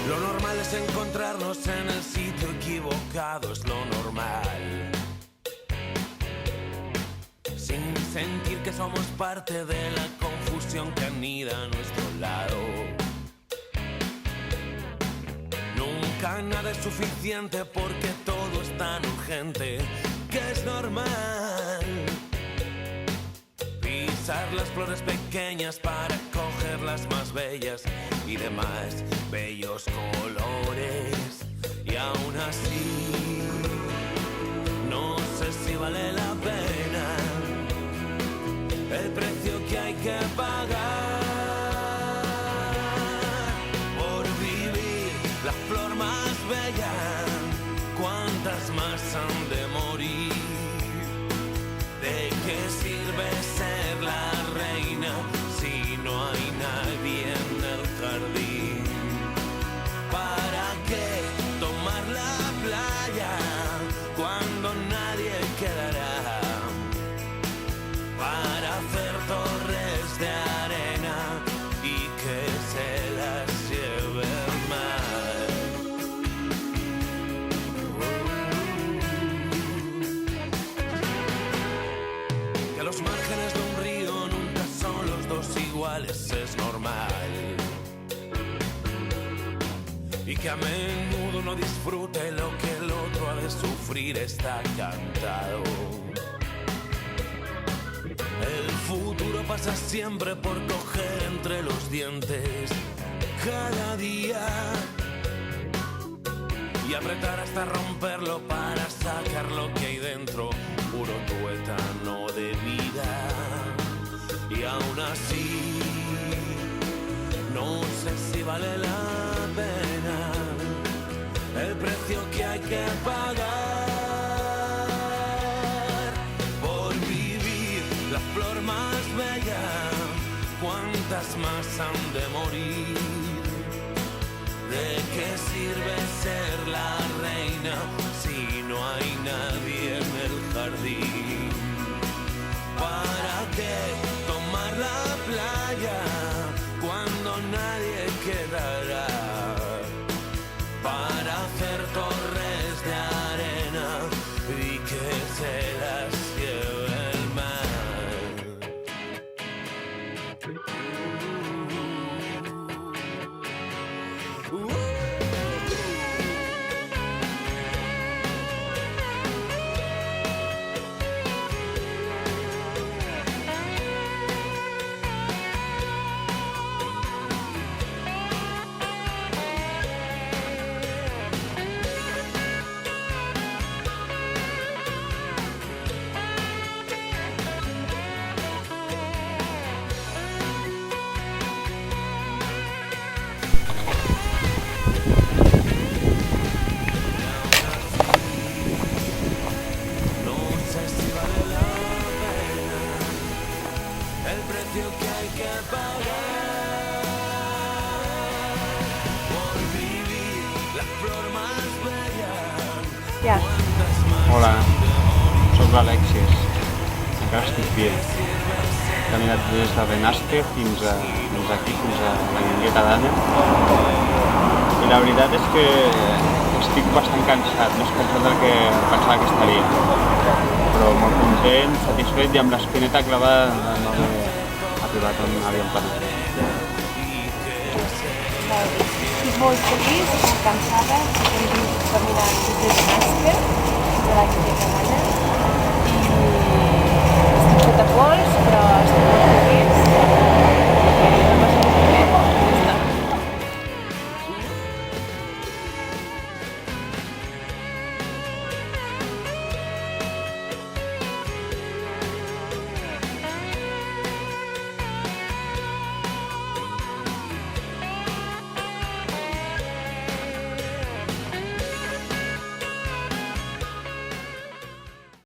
Lo normal es encontrarnos en el sitio equivocado, es lo normal. Sin sentir que somos parte de la confusión que anida a nuestro lado. Nunca nada es suficiente porque todo es tan urgente que es normal. Pisar las flores pequeñas para coger las más bellas y demás bellos colores. Y aún así, no sé si vale la pena el precio que hay que pagar por vivir la flor más bella. ¿Cuántas más han de morir? ¿De qué sirve ser la reina si no hay nadie en el jardín? ¿Para qué tomar la playa cuando nadie quedará para hacer torres de arena y que se las lleve el mar? Que los márgenes de un río nunca son los dos iguales, es normal. Y que a menudo no disfrute lo que el otro ha de sufrir, está cantado. El futuro pasa siempre por coger entre los dientes cada día y apretar hasta romperlo para sacar lo que hay dentro, puro tuétano de vida. Y aún así, no sé si vale la pena el precio que hay que pagar por vivir la flor más bella. ¿Cuántas más han de morir? ¿De qué sirve ser la reina si no hay nadie en el jardín? ¿Para qué tomar la playa cuando nadie quedará para hacer torres de arena y que se las lleve el mar? No sé si vale la pena el precio que hay que pagar por vivir la flor más bella. Ja. ¿Cuántas más Hola, han de morir? soc l'Alexis. Encara estic bé. He caminat des de Benasque fins aquí, fins a la Guingueta d'Àneu. I la veritat és que estic bastant cansat, més cansat del que pensava que estaria. Però molt content, satisfet i amb l'espineta clavada de no haver arribat on havíem planat. Estic molt feliç, molt cansada, hem vingut caminant des de Benasque, de la Guingueta d'Àneu, i estic feta pols, però